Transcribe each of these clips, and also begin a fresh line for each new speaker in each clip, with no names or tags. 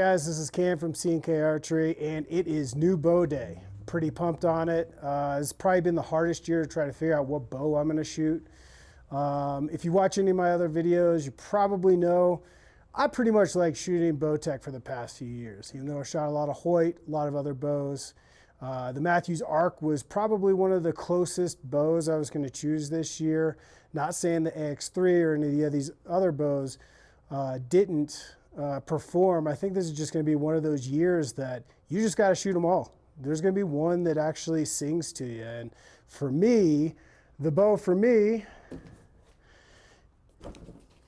guys, this is Cam from C&K Archery, and it is new bow day. Pretty pumped on it. It's probably been the hardest year to try to figure out what bow I'm going to shoot. If you watch any of my other videos, you probably know I pretty much like shooting bow tech for the past few years. Even though I shot a lot of Hoyt, a lot of other bows. The Matthews Arc was probably one of the closest bows I was going to choose this year. Not saying the AX3 or any of these other bows didn't perform. I think this is just going to be one of those years that you just got to shoot them all. There's going to be one that actually sings to you. And for me, the bow for me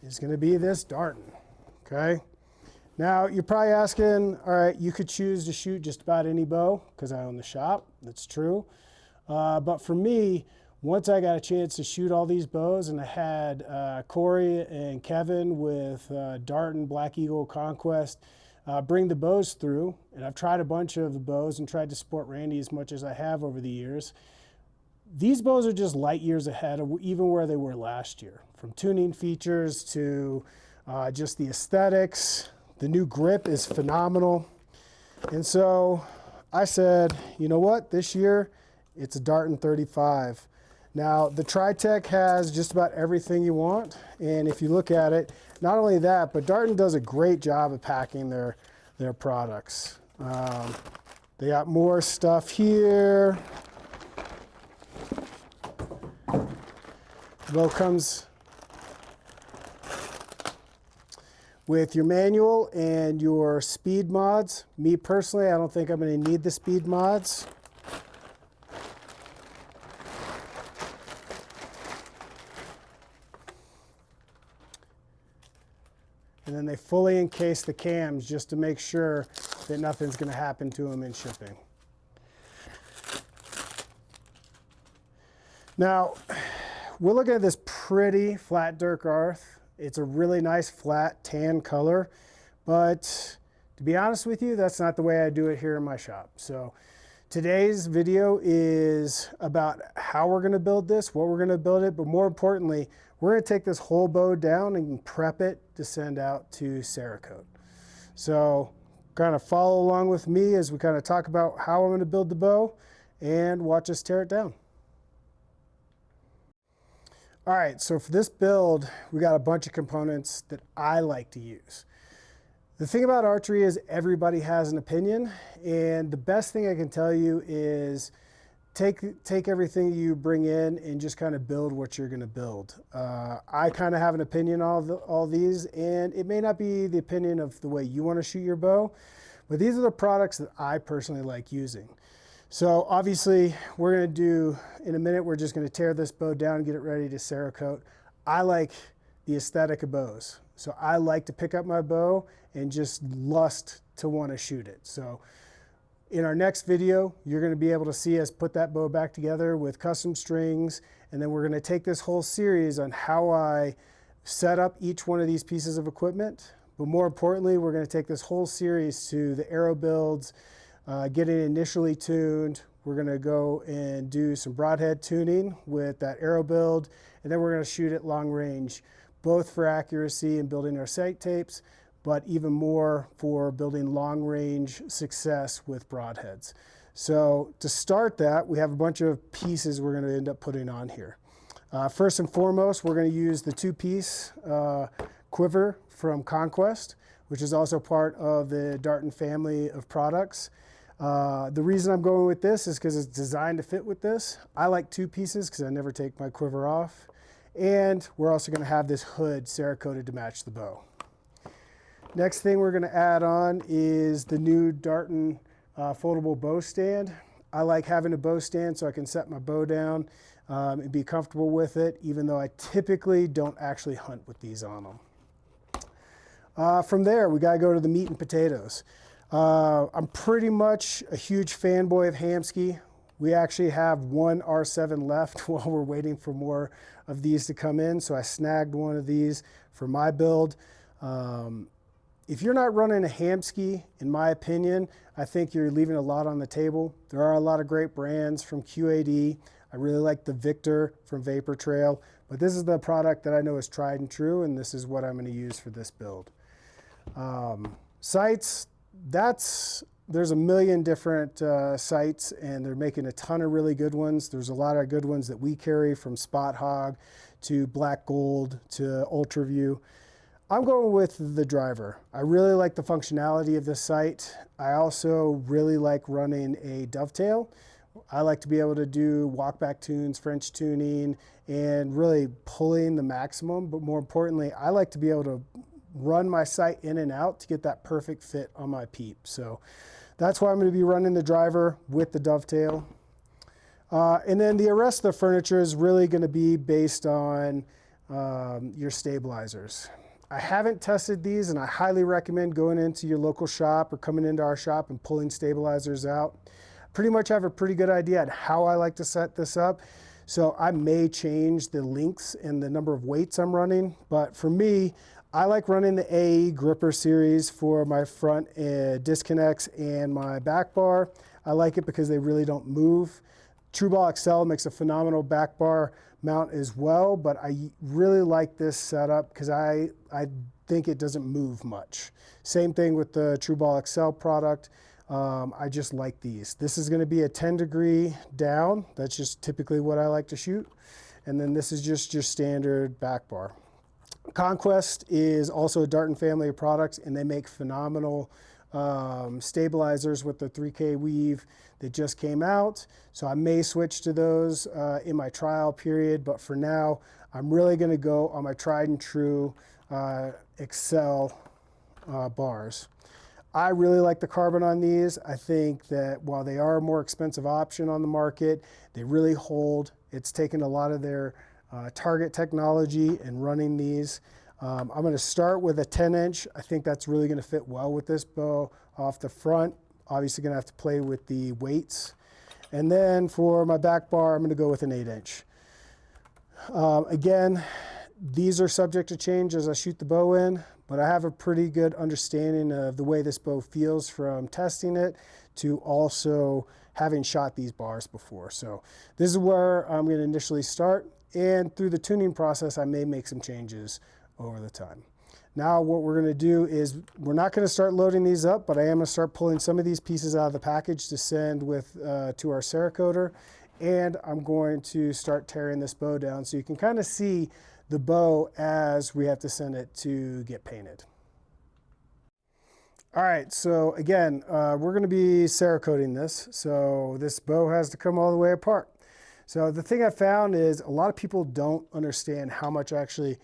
is going to be this Darton. Okay. Now you're probably asking, all right, you could choose to shoot just about any bow because I own the shop. That's true. But for me, once I got a chance to shoot all these bows, and I had Corey and Kevin with Darton, Black Eagle, Conquest bring the bows through, and I've tried a bunch of the bows and tried to support Randy as much as I have over the years. These bows are just light years ahead of even where they were last year, from tuning features to just the aesthetics. The new grip is phenomenal. And so I said, you know what, this year it's a Darton 35. Now, the Tri-Tech has just about everything you want, and if you look at it, not only that, but Darton does a great job of packing their products. They got more stuff here. The bow comes with your manual and your speed mods. Me personally, I don't think I'm going to need the speed mods. And then they fully encase the cams just to make sure that nothing's going to happen to them in shipping. Now, we're looking at this pretty flat Dirk Arth. It's a really nice flat tan color, but to be honest with you, that's not the way I do it here in my shop. So today's video is about how we're going to build this, what we're going to build it, but more importantly, we're going to take this whole bow down and prep it to send out to Cerakote. So kind of follow along with me as we kind of talk about how I'm going to build the bow and watch us tear it down. All right, so for this build, we got a bunch of components that I like to use. The thing about archery is everybody has an opinion, and the best thing I can tell you is take everything you bring in and just kind of build what you're going to build. I kind of have an opinion on all these, and it may not be the opinion of the way you want to shoot your bow, but these are the products that I personally like using. So obviously we're going to do, in a minute, we're just going to tear this bow down and get it ready to Cerakote. I like the aesthetic of bows. So I like to pick up my bow and just lust to want to shoot it. So in our next video, you're going to be able to see us put that bow back together with custom strings, and then we're going to take this whole series on how I set up each one of these pieces of equipment. But more importantly, we're going to take this whole series to the arrow builds, get it initially tuned. We're going to go and do some broadhead tuning with that arrow build, and then we're going to shoot it long range, both for accuracy and building our sight tapes, but even more for building long range success with broadheads. So to start that, we have a bunch of pieces we're going to end up putting on here. First and foremost, we're going to use the two-piece quiver from Conquest, which is also part of the Darton family of products. The reason I'm going with this is because it's designed to fit with this. I like two pieces because I never take my quiver off. And we're also going to have this hood Cerakoted to match the bow. Next thing we're going to add on is the new Darton foldable bow stand. I like having a bow stand so I can set my bow down and be comfortable with it, even though I typically don't actually hunt with these on them. From there, we got to go to the meat and potatoes. I'm pretty much a huge fanboy of Hamskea. We actually have one R7 left while we're waiting for more of these to come in, so I snagged one of these for my build. If you're not running a Hamskea, in my opinion, I think you're leaving a lot on the table. There are a lot of great brands from QAD. I really like the Victor from Vapor Trail, but this is the product that I know is tried and true, and this is what I'm going to use for this build. Sights, there's a million different sites, and they're making a ton of really good ones. There's a lot of good ones that we carry, from Spot Hog to Black Gold to UltraView. I'm going with the Driver. I really like the functionality of this sight. I also really like running a dovetail. I like to be able to do walk back tunes, French tuning, and really pulling the maximum. But more importantly, I like to be able to run my sight in and out to get that perfect fit on my peep. So that's why I'm going to be running the Driver with the dovetail. And then the rest of the furniture is really going to be based on your stabilizers. I haven't tested these, and I highly recommend going into your local shop or coming into our shop and pulling stabilizers out. Pretty much have a pretty good idea on how I like to set this up. So I may change the lengths and the number of weights I'm running, but for me, I like running the AE gripper series for my front disconnects and my back bar. I like it because they really don't move. Trueball XL makes a phenomenal back bar mount as well, but I really like this setup because I think it doesn't move much. Same thing with the Trueball XL product. I just like these. This is going to be a 10-degree down. That's just typically what I like to shoot. And then this is just your standard back bar. Conquest is also a Darton family of products, and they make phenomenal stabilizers with the 3K weave that just came out. So I may switch to those in my trial period, but for now, I'm really going to go on my tried and true Excel bars. I really like the carbon on these. I think that while they are a more expensive option on the market, they really hold. It's taken a lot of their target technology and running these. I'm going to start with a 10-inch. I think that's really going to fit well with this bow off the front. Obviously going to have to play with the weights. And then for my back bar, I'm going to go with an 8-inch. Again, these are subject to change as I shoot the bow in, but I have a pretty good understanding of the way this bow feels from testing it to also having shot these bars before. So this is where I'm going to initially start, and through the tuning process, I may make some changes over the time. Now what we're going to do is we're not going to start loading these up, but I am going to start pulling some of these pieces out of the package to send with to our Cerakoter, and I'm going to start tearing this bow down so you can kind of see the bow as we have to send it to get painted. All right, so again, we're going to be Cerakoting this, so this bow has to come all the way apart. So the thing I found is a lot of people don't understand how much actually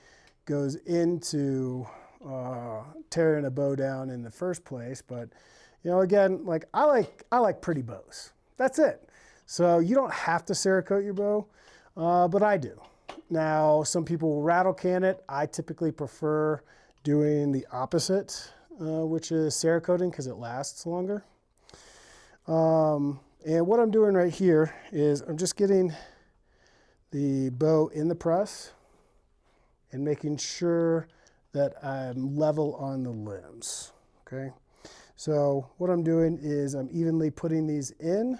goes into tearing a bow down in the first place. But you know, again, like I like pretty bows. That's it. So you don't have to Cerakote your bow, but I do. Now some people will rattle can it. I typically prefer doing the opposite, which is Cerakoting, because it lasts longer. And what I'm doing right here is I'm just getting the bow in the press and making sure that I'm level on the limbs, okay? So what I'm doing is I'm evenly putting these in,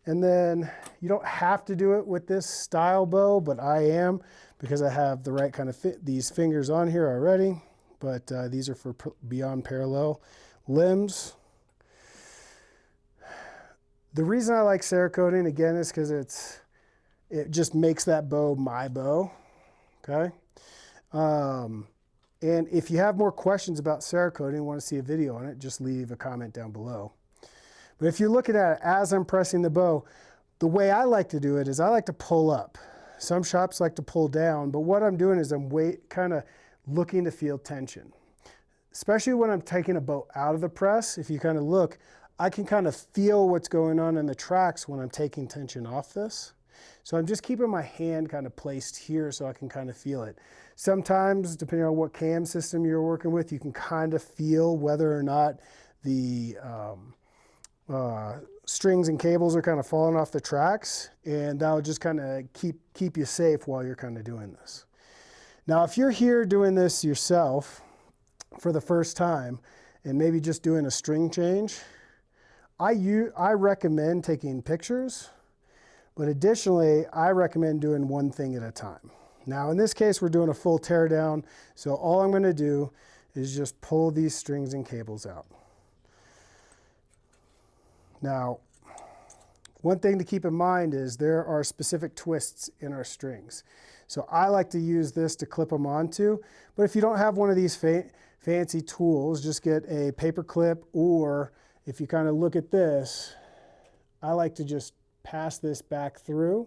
and then you don't have to do it with this style bow, but I am, because I have the right kind of fit these fingers on here already, but these are for beyond parallel limbs. The reason I like Cerakoting, again, is because it just makes that bow my bow. Okay, and if you have more questions about Cerakoting, want to see a video on it, just leave a comment down below. But if you're looking at it as I'm pressing the bow, the way I like to do it is I like to pull up. Some shops like to pull down, but what I'm doing is I'm kind of looking to feel tension. Especially when I'm taking a bow out of the press, if you kind of look, I can kind of feel what's going on in the tracks when I'm taking tension off this. So I'm just keeping my hand kind of placed here so I can kind of feel it. Sometimes, depending on what cam system you're working with, you can kind of feel whether or not the strings and cables are kind of falling off the tracks, and that'll just kind of keep you safe while you're kind of doing this. Now, if you're here doing this yourself for the first time and maybe just doing a string change, I recommend taking pictures. But additionally, I recommend doing one thing at a time. Now, in this case, we're doing a full teardown. So all I'm going to do is just pull these strings and cables out. Now, one thing to keep in mind is there are specific twists in our strings. So I like to use this to clip them onto, but if you don't have one of these fancy tools, just get a paper clip, or if you kind of look at this, I like to just pass this back through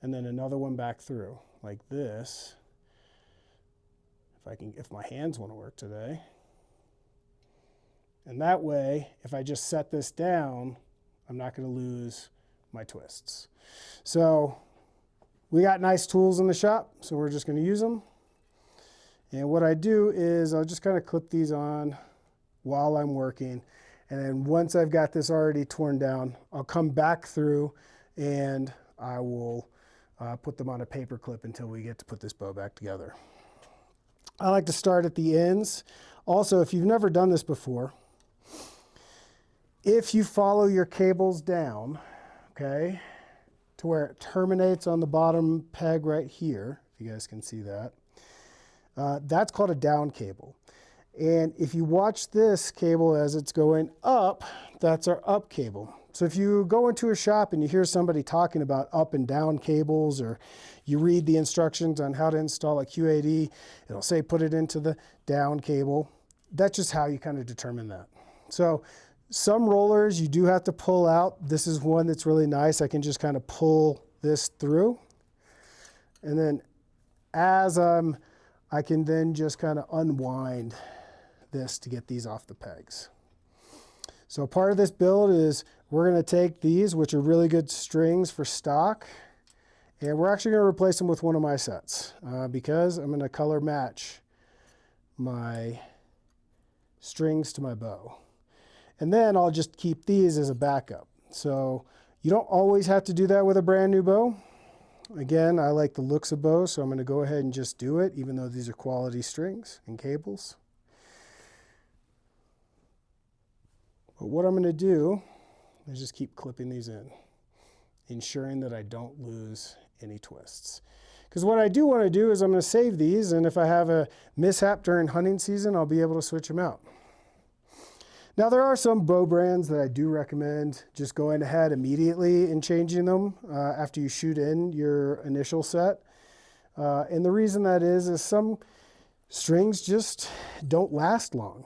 and then another one back through like this. If my hands want to work today. And that way, if I just set this down, I'm not going to lose my twists. So we got nice tools in the shop, so we're just going to use them. And what I do is I'll just kind of clip these on while I'm working. And then once I've got this already torn down, I'll come back through and I will put them on a paper clip until we get to put this bow back together. I like to start at the ends. Also, if you've never done this before, if you follow your cables down, okay, to where it terminates on the bottom peg right here, if you guys can see that, that's called a down cable. And if you watch this cable as it's going up, that's our up cable. So if you go into a shop and you hear somebody talking about up and down cables, or you read the instructions on how to install a Q8E, it'll say put it into the down cable. That's just how you kind of determine that. So some rollers you do have to pull out. This is one that's really nice. I can just kind of pull this through. And then as I can then just kind of unwind this to get these off the pegs. So part of this build is we're going to take these, which are really good strings for stock, and we're actually going to replace them with one of my sets because I'm going to color match my strings to my bow. And then I'll just keep these as a backup. So you don't always have to do that with a brand new bow. Again, I like the looks of bows, so I'm going to go ahead and just do it, even though these are quality strings and cables. But what I'm going to do is just keep clipping these in, ensuring that I don't lose any twists. Because what I do want to do is I'm going to save these, and if I have a mishap during hunting season, I'll be able to switch them out. Now, there are some bow brands that I do recommend just going ahead immediately and changing them after you shoot in your initial set. And the reason that is some strings just don't last long.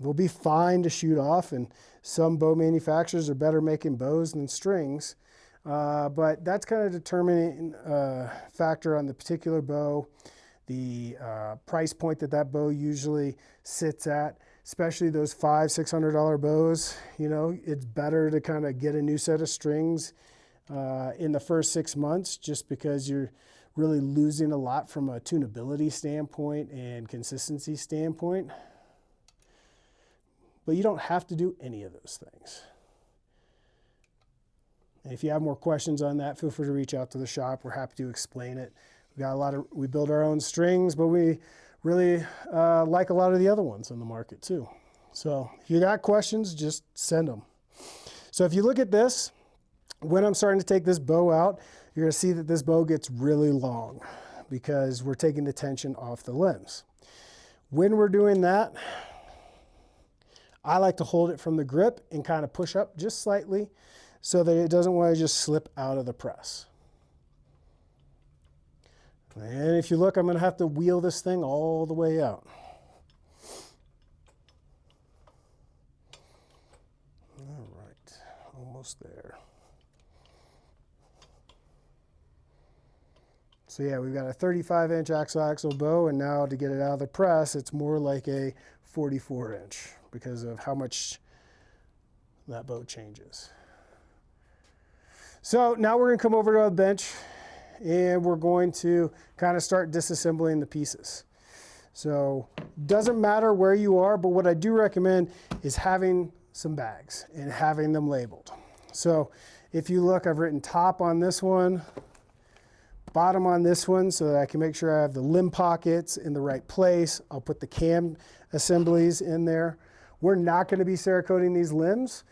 They'll be fine to shoot off, and some bow manufacturers are better making bows than strings. But that's kind of determining factor on the particular bow, the price point that that bow usually sits at. Especially those $500–600 bows, you know, it's better to kind of get a new set of strings in the first 6 months, just because you're really losing a lot from a tunability standpoint and consistency standpoint. But you don't have to do any of those things. And if you have more questions on that, feel free to reach out to the shop. We're happy to explain it. We build our own strings, but we really like a lot of the other ones on the market too. So if you got questions, just send them. So if you look at this, when I'm starting to take this bow out, you're going to see that this bow gets really long because we're taking the tension off the limbs. When we're doing that, I like to hold it from the grip and kind of push up just slightly so that it doesn't want to just slip out of the press. And if you look, I'm going to have to wheel this thing all the way out. All right, almost there. So yeah, we've got a 35-inch axle bow, and now to get it out of the press, it's more like a 44-inch because of how much that bow changes. So now we're going to come over to the bench, and we're going to kind of start disassembling the pieces. So doesn't matter where you are, but what I do recommend is having some bags and having them labeled. So if you look, I've written top on this one, bottom on this one, so that I can make sure I have the limb pockets in the right place. I'll put the cam assemblies in there. We're not going to be Cerakoting these limbs,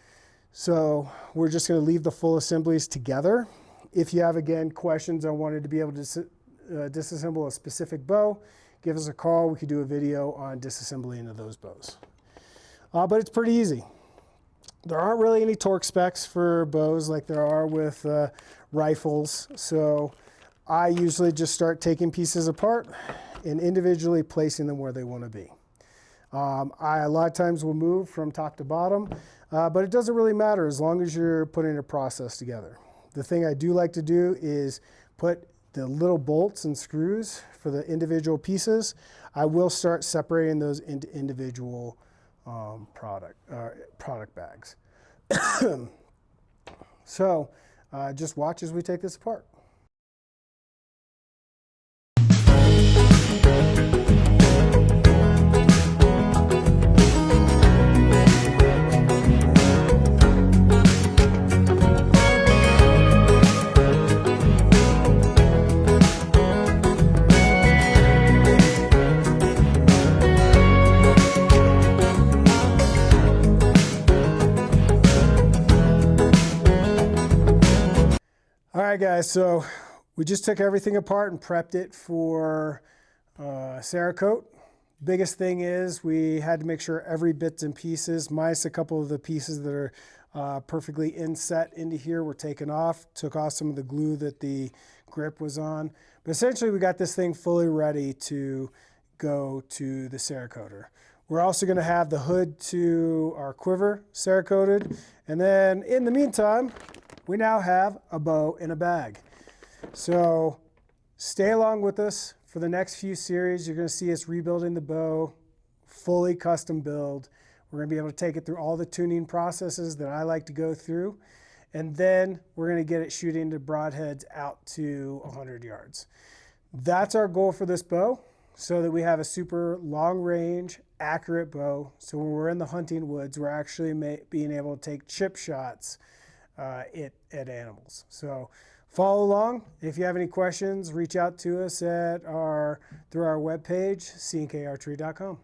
so we're just going to leave the full assemblies together. If you have, again, questions on wanting to be able to disassemble a specific bow, give us a call. We could do a video on disassembling of those bows. But it's pretty easy. There aren't really any torque specs for bows like there are with rifles. So I usually just start taking pieces apart and individually placing them where they want to be. I a lot of times will move from top to bottom, but it doesn't really matter as long as you're putting a process together. The thing I do like to do is put the little bolts and screws for the individual pieces. I will start separating those into individual product bags. So just watch as we take this apart. All right, guys, so we just took everything apart and prepped it for Cerakote. Biggest thing is we had to make sure every bits and pieces, minus a couple of the pieces that are perfectly inset into here, were taken off. Took off some of the glue that the grip was on. But essentially, we got this thing fully ready to go to the Cerakoter. We're also going to have the hood to our quiver Cerakoted. And then in the meantime, we now have a bow in a bag. So stay along with us for the next few series. You're going to see us rebuilding the bow, fully custom build. We're going to be able to take it through all the tuning processes that I like to go through. And then we're going to get it shooting to broadheads out to 100 yards. That's our goal for this bow, so that we have a super long range, accurate bow. So when we're in the hunting woods, we're actually being able to take chip shots at animals. So follow along. If you have any questions, reach out to us through our webpage, cnkarchery.com.